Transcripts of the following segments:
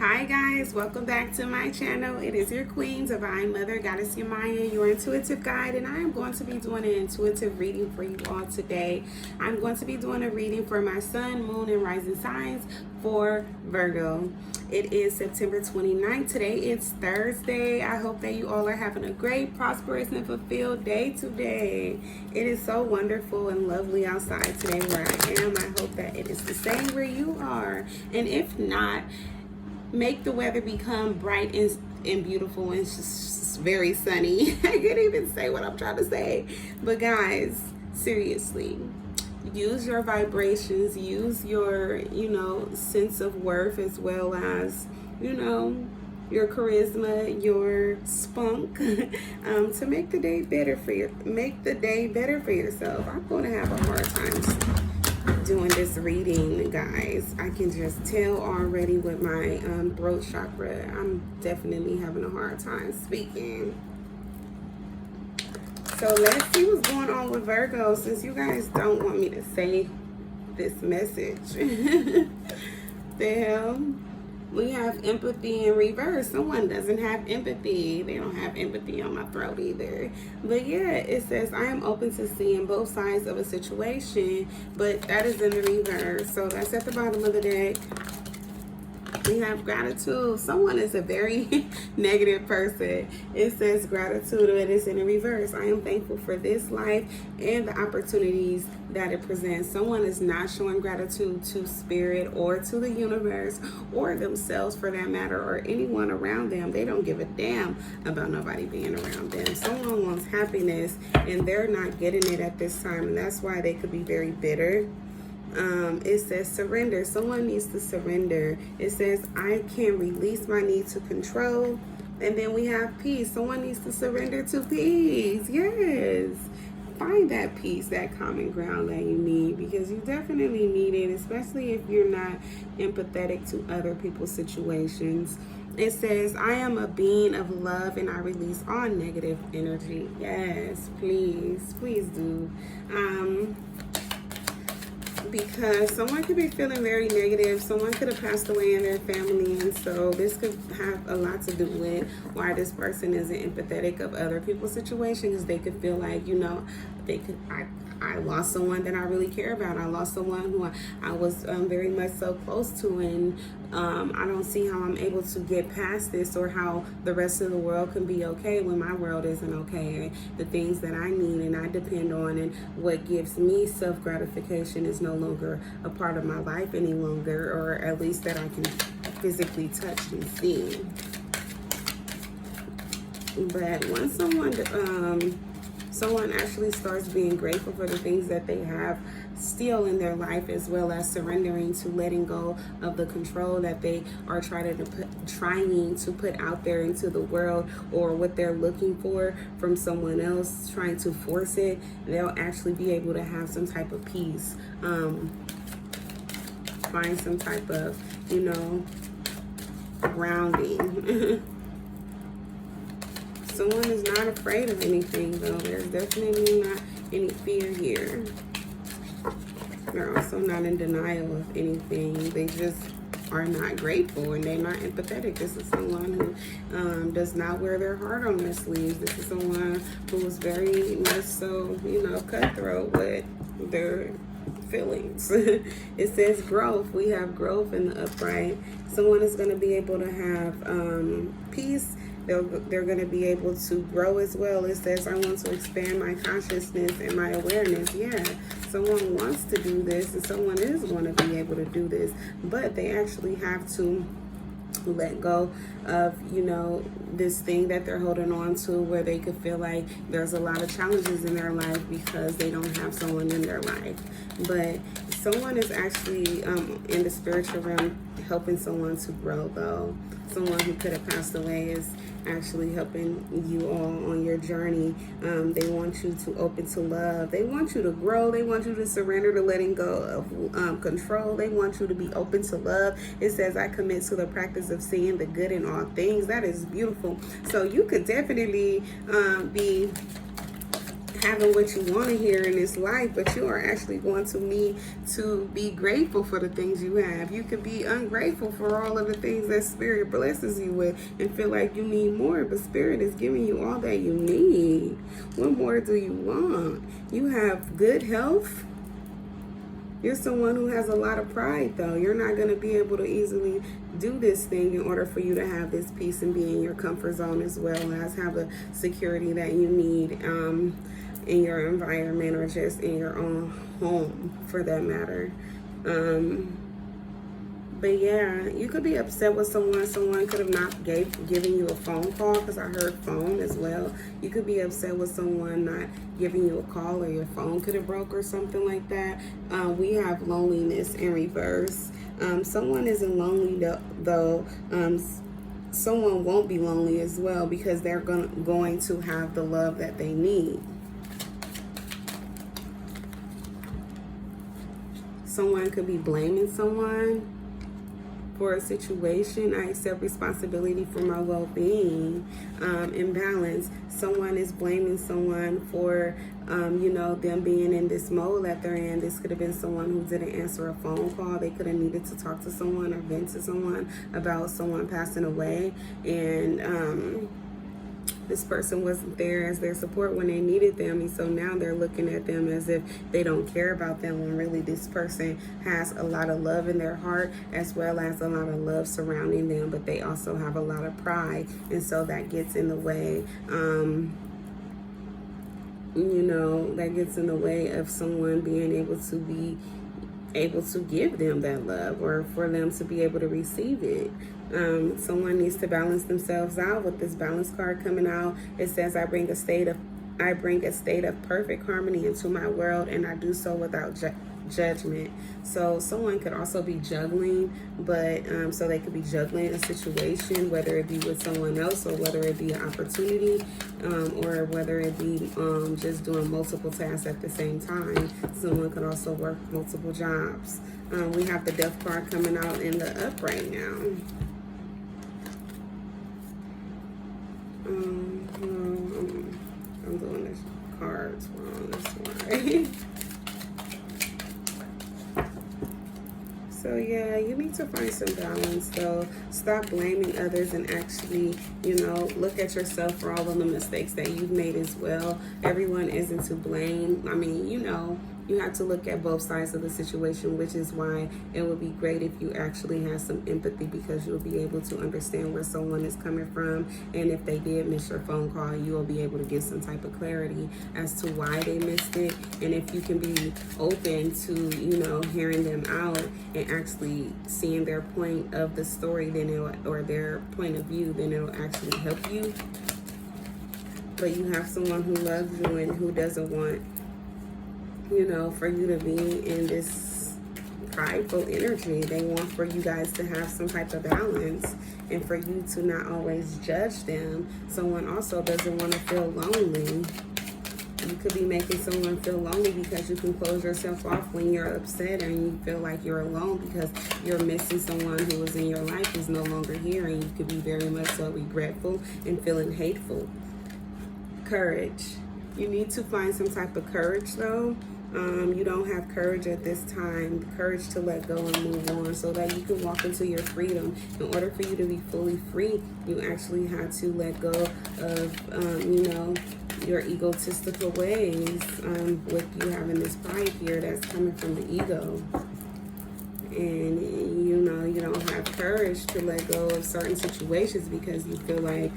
Hi guys, welcome back to my channel. It is your Queen, Divine Mother, Goddess Yamaya, your intuitive guide, and I am going to be doing an intuitive reading for you all today. I'm going to be doing a reading for my sun, moon, and rising signs for Virgo. It is September 29th. Today it's Thursday. I hope that you all are having a great, prosperous, and fulfilled day today. It is so wonderful and lovely outside today where I am. I hope that it is the same where you are. And if not, make the weather become bright and beautiful and just very sunny. I can't even say what I'm trying to say. But guys, seriously, use your vibrations, use your, sense of worth, as well as, your charisma, your spunk, to make the day better for yourself. I'm going to have a hard time doing this reading, guys. I can just tell already with my throat chakra. I'm definitely having a hard time speaking. So let's see what's going on with Virgo, since you guys don't want me to say this message. The hell? We have empathy in reverse. Someone doesn't have empathy. They don't have empathy on my throat either. But yeah, it says, I am open to seeing both sides of a situation, but that is in the reverse. So that's at the bottom of the deck. We have gratitude. Someone is a very negative person. It says gratitude, and it's in the reverse. I am thankful for this life and the opportunities that it presents. Someone is not showing gratitude to spirit or to the universe or themselves for that matter, or anyone around them. They don't give a damn about nobody being around them. Someone wants happiness and they're not getting it at this time, and that's why they could be very bitter. It says surrender. Someone needs to surrender. It says I can release my need to control. And then we have peace. Someone needs to surrender to peace. Yes. Find that peace, that common ground that you need, because you definitely need it, especially if you're not empathetic to other people's situations. It says, I am a being of love and I release all negative energy. Yes, please. Please do. Because someone could be feeling very negative. Someone could have passed away in their family, and so this could have a lot to do with why this person isn't empathetic of other people's situations. They could feel like, I lost someone that I really care about. I lost someone who I was very much so close to, and I don't see how I'm able to get past this, or how the rest of the world can be okay when my world isn't okay. The things that I need and I depend on, and what gives me self-gratification, is no longer a part of my life any longer, or at least that I can physically touch and see. But once someone actually starts being grateful for the things that they have still in their life, as well as surrendering to letting go of the control that they are trying to put out there into the world, or what they're looking for from someone else, trying to force it, they'll actually be able to have some type of peace, find some type of, grounding. Someone is not afraid of anything, though. There's definitely not any fear here. They're also not in denial of anything. They just are not grateful, and they're not empathetic. This is someone who does not wear their heart on their sleeves. This is someone who is very much so, cutthroat with their feelings. It says growth. We have growth in the upright. Someone is going to be able to have peace. They're going to be able to grow as well. It says, I want to expand my consciousness and my awareness. Yeah, someone wants to do this, and someone is going to be able to do this, but they actually have to let go of, this thing that they're holding on to, where they could feel like there's a lot of challenges in their life because they don't have someone in their life. But someone is actually in the spiritual realm helping someone to grow, though. Someone who could have passed away is actually helping you all on your journey. They want you to open to love. They want you to grow. They want you to surrender to letting go of control. They want you to be open to love. It says, I commit to the practice of seeing the good in all things. That is beautiful. So you could definitely be having what you want to hear in this life, but you are actually going to need to be grateful for the things you have. You could be ungrateful for all of the things that Spirit blesses you with and feel like you need more, but Spirit is giving you all that you need. What more do you want? You have good health. You're someone who has a lot of pride, though. You're not going to be able to easily do this thing in order for you to have this peace and be in your comfort zone, as well as have the security that you need in your environment, or just in your own home, for that matter. But yeah, you could be upset with someone. Someone could have not given you a phone call, because I heard phone as well. You could be upset with someone not giving you a call, or your phone could have broke or something like that. We have loneliness in reverse. Someone isn't lonely though. Someone won't be lonely as well, because they're going to have the love that they need. Someone could be blaming someone for a situation. I accept responsibility for my well-being. Imbalance. Someone is blaming someone for them being in this mode that they're in. This could have been someone who didn't answer a phone call. They could have needed to talk to someone or vent to someone about someone passing away, and this person wasn't there as their support when they needed them, and so now they're looking at them as if they don't care about them, when really this person has a lot of love in their heart, as well as a lot of love surrounding them, but they also have a lot of pride, and so that gets in the way. That gets in the way of someone being able to give them that love, or for them to be able to receive it. Someone needs to balance themselves out. With this balance card coming out, it says, I bring a state of perfect harmony into my world, and I do so without judgment. So someone could also be juggling, but so they could be juggling a situation, whether it be with someone else, or whether it be an opportunity, or whether it be just doing multiple tasks at the same time. Someone could also work multiple jobs. We have the Death card coming out in the upright now. I'm doing this cards wrong, that's why. So yeah, you need to find some balance though. Stop blaming others and actually, look at yourself for all of the mistakes that you've made as well. Everyone isn't to blame. I mean, you have to look at both sides of the situation, which is why it would be great if you actually have some empathy, because you'll be able to understand where someone is coming from. And if they did miss your phone call, you will be able to get some type of clarity as to why they missed it. And if you can be open to, hearing them out and actually seeing their point of the story, then or their point of view, then it'll actually help you. But you have someone who loves you and who doesn't want for you to be in this prideful energy. They want for you guys to have some type of balance, and for you to not always judge them. Someone also doesn't want to feel lonely. You could be making someone feel lonely because you can close yourself off when you're upset, and you feel like you're alone because you're missing someone who was in your life who's no longer here, and you could be very much so regretful and feeling hateful. Courage. You need to find some type of courage though. You don't have courage at this time. Courage to let go and move on, so that you can walk into your freedom. In order for you to be fully free, you actually have to let go of, your egotistical ways, with you having this pride here that's coming from the ego. And, you don't have courage to let go of certain situations because you feel like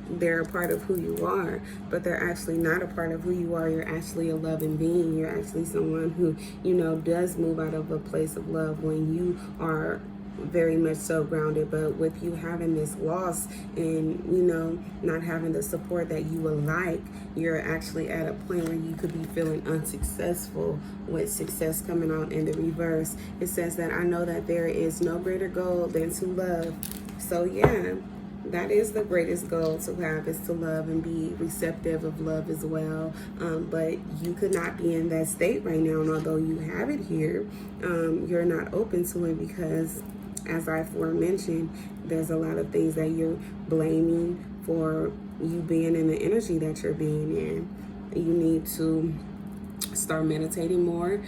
they're a part of who you are, but they're actually not a part of who you are. You're actually a loving being. You're actually someone who, does move out of a place of love when you are very much so grounded. But with you having this loss and, not having the support that you would like, you're actually at a point where you could be feeling unsuccessful, with success coming out in the reverse. It says that I know that there is no greater goal than to love. So yeah, that is the greatest goal to have, is to love and be receptive of love as well. But you could not be in that state right now. And although you have it here, you're not open to it because, as I aforementioned, there's a lot of things that you're blaming for you being in the energy that you're being in. You need to start meditating more,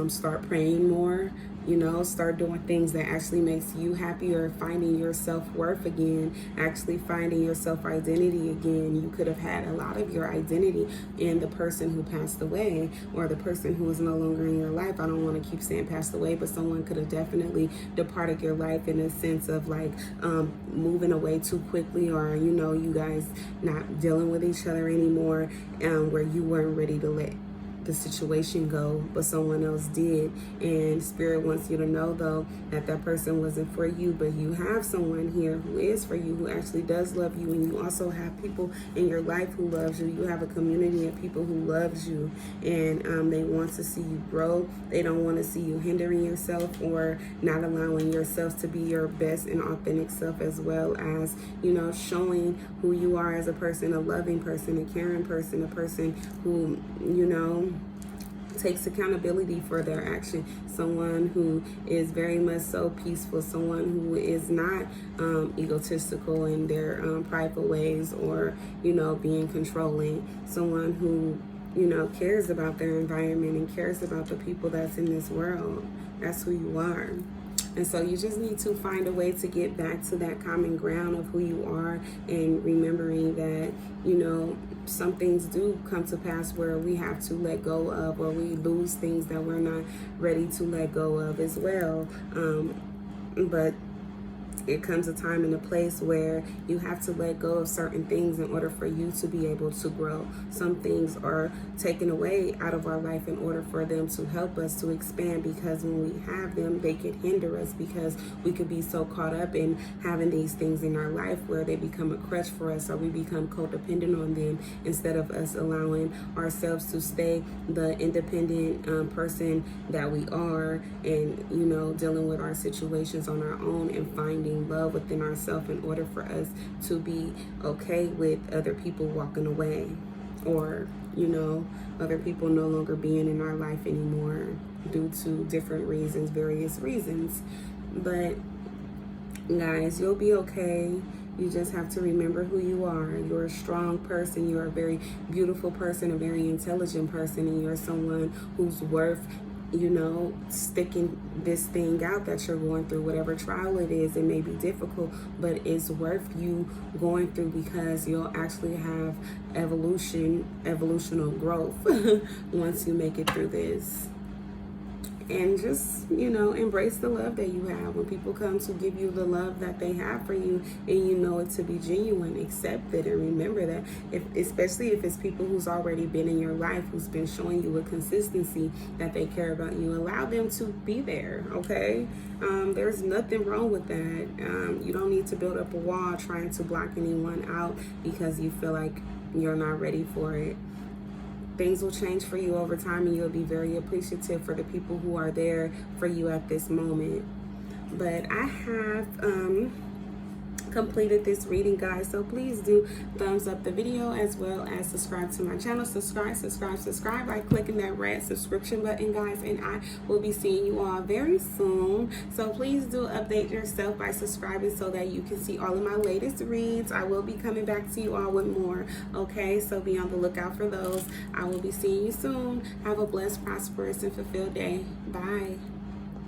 start praying more, you know, start doing things that actually makes you happy, or finding your self-worth again, actually finding your self-identity again. You could have had a lot of your identity in the person who passed away, or the person who is no longer in your life. I don't want to keep saying passed away, but someone could have definitely departed your life in a sense of like moving away too quickly, or, you know, you guys not dealing with each other anymore, where you weren't ready to let the situation go, but someone else did. And Spirit wants you to know, though, that that person wasn't for you, but you have someone here who is for you, who actually does love you. And you also have people in your life who loves you. You have a community of people who loves you, and they want to see you grow. They don't want to see you hindering yourself or not allowing yourself to be your best and authentic self, as well as, you know, showing who you are as a person, a loving person, a caring person, a person who, you know, takes accountability for their action, someone who is very much so peaceful, someone who is not egotistical in their prideful ways, or, you know, being controlling, someone who, you know, cares about their environment and cares about the people that's in this world. That's who you are. And so you just need to find a way to get back to that common ground of who you are, and remembering that, you know, some things do come to pass where we have to let go of, or we lose things that we're not ready to let go of as well. But it comes a time and a place where you have to let go of certain things in order for you to be able to grow. Some things are taken away out of our life in order for them to help us to expand, because when we have them, they could hinder us, because we could be so caught up in having these things in our life where they become a crutch for us, or we become codependent on them, instead of us allowing ourselves to stay the independent person that we are, and, you know, dealing with our situations on our own, and finding love within ourselves in order for us to be okay with other people walking away, or, you know, other people no longer being in our life anymore due to different reasons, various reasons. But guys, you'll be okay. You just have to remember who you are. You're a strong person. You're a very beautiful person, a very intelligent person, and you're someone who's worth, you know, sticking this thing out that you're going through, whatever trial it is. It may be difficult, but it's worth you going through, because you'll actually have evolutional growth once you make it through this. And just, you know, embrace the love that you have. When people come to give you the love that they have for you, and you know it to be genuine, accept it. And remember that, especially if it's people who's already been in your life, who's been showing you with consistency that they care about you, allow them to be there, okay? There's nothing wrong with that. You don't need to build up a wall trying to block anyone out because you feel like you're not ready for it. Things will change for you over time, and you'll be very appreciative for the people who are there for you at this moment. But I have completed this reading, guys, so please do thumbs up the video, as well as subscribe to my channel. Subscribe by clicking that red subscription button, guys, and I will be seeing you all very soon. So please do update yourself by subscribing so that you can see all of my latest reads. I will be coming back to you all with more, okay? So be on the lookout for those. I will be seeing you soon. Have a blessed, prosperous, and fulfilled day. Bye.